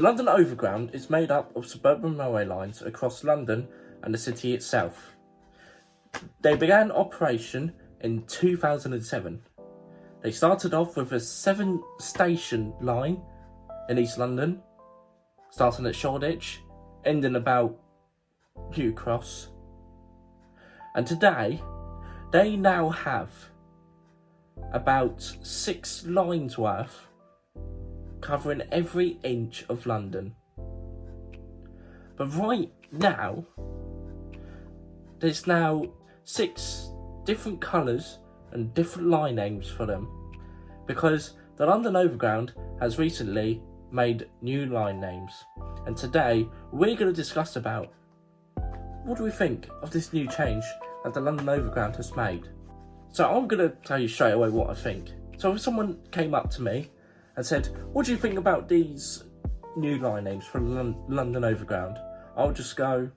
The London Overground is made up of suburban railway lines across London and the city itself. They began operation in 2007. They started off with a 7-station line in East London, starting at Shoreditch, ending about New Cross. And today, they now have about 6 lines worth covering every inch of London. But right now, there's now 6 different colours and different line names for them, because the London Overground has recently made new line names. And today, we're going to discuss about what do we think of this new change that the London Overground has made. So I'm going to tell you straight away what I think. So if someone came up to me and said, what do you think about these new line names for London Overground? I'll just go,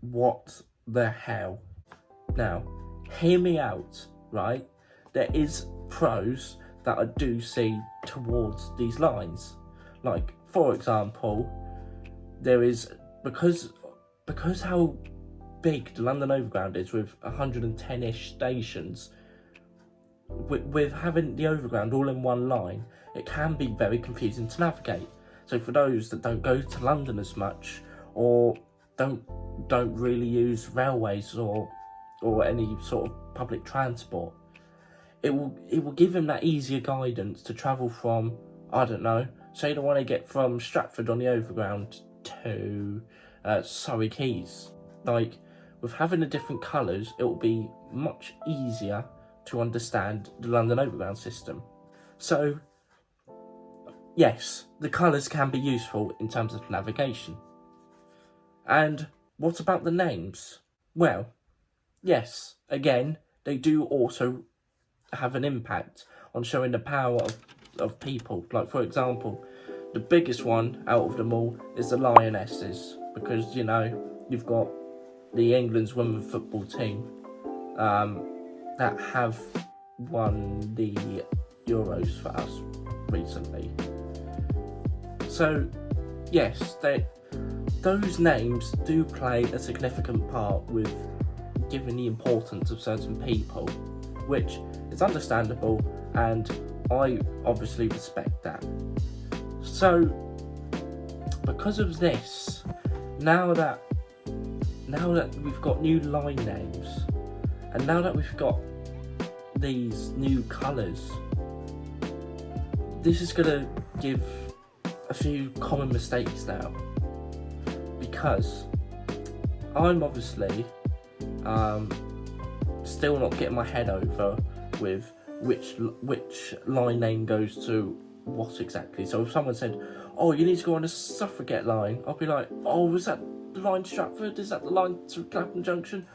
what the hell? Now, hear me out, right? There is pros that I do see towards these lines. Like, for example, there is, because how big the London Overground is, with 110-ish stations, with having the Overground all in one line, it can be very confusing to navigate. So for those that don't go to London as much, or don't really use railways or any sort of public transport, it will give them that easier guidance to travel from, I don't know, say they want to get from Stratford on the Overground to Surrey Quays. Like, with having the different colours, it will be much easier to understand the London Overground system. So, yes, the colours can be useful in terms of navigation. And what about the names? Well, yes, again, they do also have an impact on showing the power of people. Like, for example, the biggest one out of them all is the Lionesses, because, you know, you've got the England's women's football team that have won the Euros for us recently. So, yes, those names do play a significant part with giving the importance of certain people, which is understandable, and I obviously respect that. So, because of this, now that we've got new line names, and now that we've got these new colours, this is going to give a few common mistakes now, because I'm obviously still not getting my head over with which line name goes to what exactly. So if someone said, oh, you need to go on the Suffragette line, I'll be like, oh, is that the line to Stratford? Is that the line to Clapham Junction?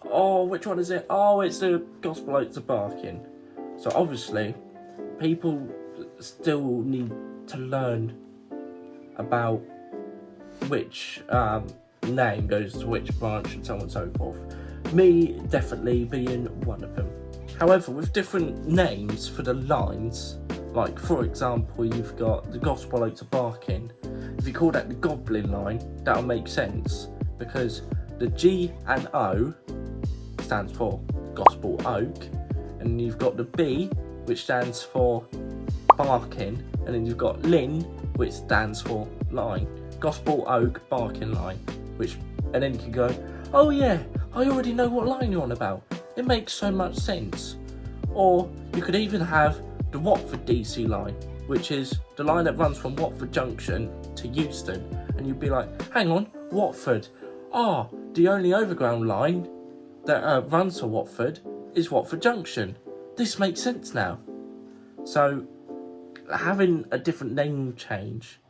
Oh, which one is it? Oh, it's the Gospel Oak to Barking. So obviously, people still need to learn about which name goes to which branch and so on and so forth. Me definitely being one of them. However, with different names for the lines, like for example, you've got the Gospel Oak to Barking. If you call that the Goblin line, that'll make sense, because the G and O stands for Gospel Oak, and you've got the B, which stands for Barking, and then you've got Lin, which stands for line. Gospel Oak Barking line, and then you can go, oh yeah, I already know what line you're on about. It makes so much sense. Or you could even have the Watford DC line, which is the line that runs from Watford Junction to Euston, and you'd be like, hang on, Watford. The only overground line that runs to Watford is Watford Junction. This makes sense now. So having a different name change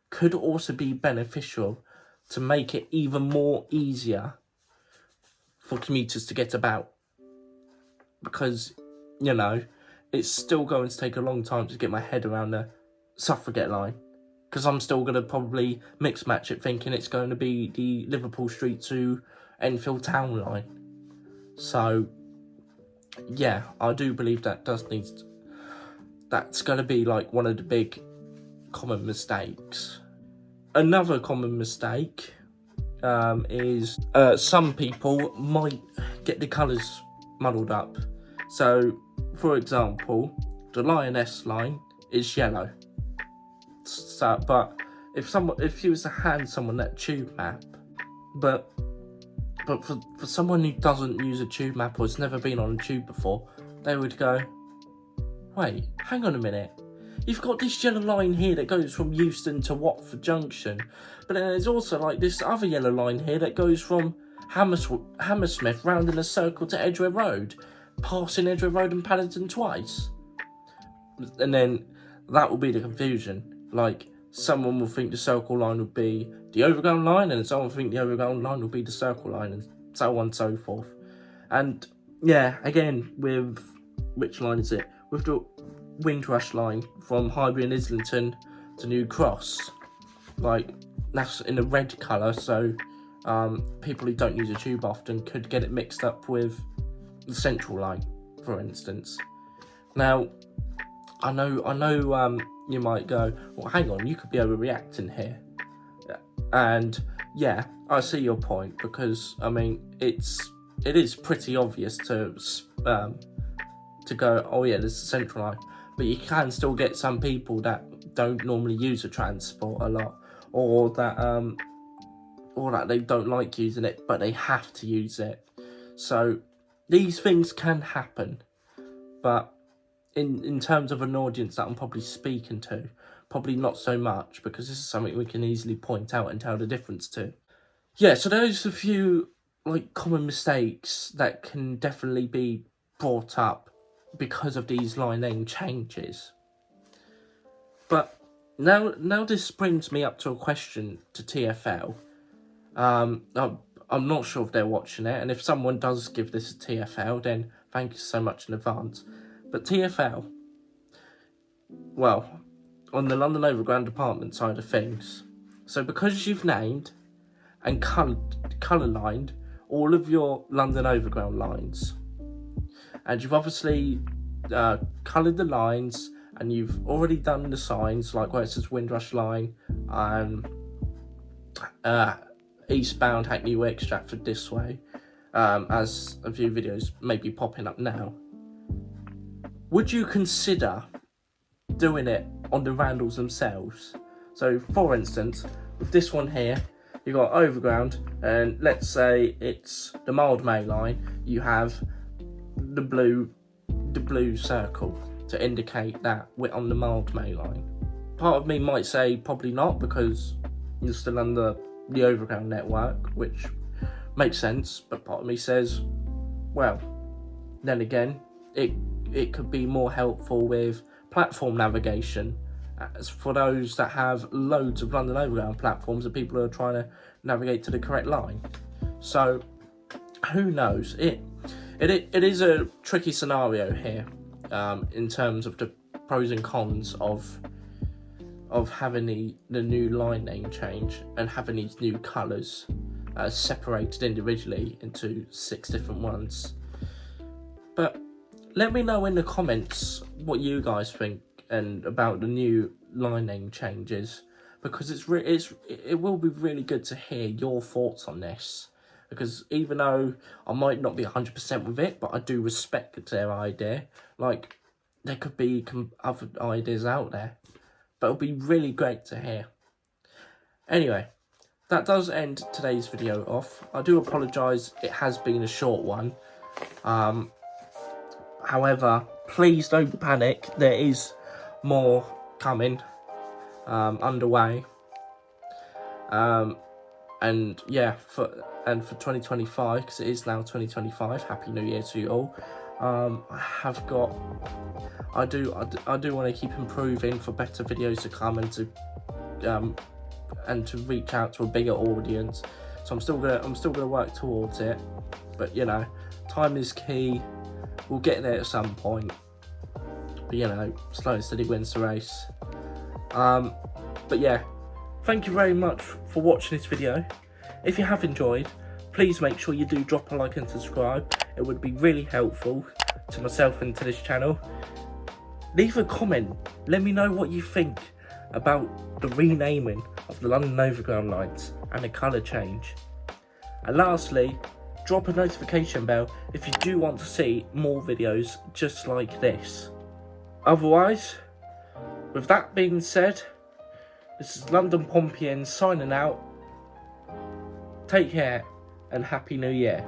could also be beneficial to make it even more easier for commuters to get about, because, you know, it's still going to take a long time to get my head around the Suffragette line, because I'm still going to probably mix match it thinking it's going to be the Liverpool Street to Enfield Town line. So yeah, I do believe that that's going to be like one of the big common mistakes. Another common mistake is some people might get the colours muddled up. So, for example, the Lioness line is yellow. So, but if you was to hand someone that tube map, but for someone who doesn't use a tube map or has never been on a tube before, they would go, wait, hang on a minute. You've got this yellow line here that goes from Euston to Watford Junction, but then there's also like this other yellow line here that goes from Hammersmith round in a circle to Edgware Road, passing Edgware Road and Paddington twice. And then that will be the confusion. Like, someone will think the circle line would be the Overground line, and someone will think the Overground line will be the circle line, and so on and so forth. And yeah, again, with which line is it? With the Windrush line from Highbury and Islington to New Cross. Like, that's in a red colour, so people who don't use a tube often could get it mixed up with the Central line, for instance. Now, I know you might go, well, hang on, you could be overreacting here. And yeah, I see your point, because I mean, it is pretty obvious to go, oh yeah, this is the Central line, but you can still get some people that don't normally use the transport a lot, or that they don't like using it, but they have to use it. So these things can happen, but in terms of an audience that I'm probably speaking to, probably not so much, because this is something we can easily point out and tell the difference to. Yeah, so there's a few like common mistakes that can definitely be brought up because of these line name changes. But now this brings me up to a question to TFL. I'm not sure if they're watching it, and if someone does give this a TFL, then thank you so much in advance. But TFL, well, on the London Overground department side of things, so because you've named and colour-lined all of your London Overground lines, and you've obviously coloured the lines, and you've already done the signs, like where it says Windrush line, eastbound Hackney Wick, Stratford this way, as a few videos may be popping up now. Would you consider doing it on the Randalls themselves? So, for instance, with this one here, you've got Overground, and let's say it's the Mildmay line, you have the blue circle to indicate that we're on the Mildmay line. Part of me might say probably not, because you're still under the Overground network, which makes sense, but part of me says, well, then again, it could be more helpful with platform navigation, as for those that have loads of London Overground platforms and people are trying to navigate to the correct line. So who knows? It is a tricky scenario here, in terms of the pros and cons of having the new line name change and having these new colours separated individually into 6 different ones. But let me know in the comments what you guys think and about the new line name changes, because it will be really good to hear your thoughts on this, because even though I might not be 100% with it, but I do respect their idea. Like, there could be other ideas out there, but it'll be really great to hear. Anyway, that does end today's video off. I do apologise, it has been a short one. However, please don't panic, there is more coming underway. And yeah, for 2025, because it is now 2025, Happy New Year to you all. I do want to keep improving for better videos to come, and to reach out to a bigger audience. So I'm still gonna work towards it. But you know, time is key. We'll get there at some point. But you know, slow and steady wins the race. But yeah, thank you very much for watching this video. If you have enjoyed, please make sure you do drop a like and subscribe. It would be really helpful to myself and to this channel. Leave a comment. Let me know what you think about the renaming of the London Overground lines and the colour change. And lastly, drop a notification bell if you do want to see more videos just like this. Otherwise, with that being said, this is London Pompey signing out. Take care and Happy New Year.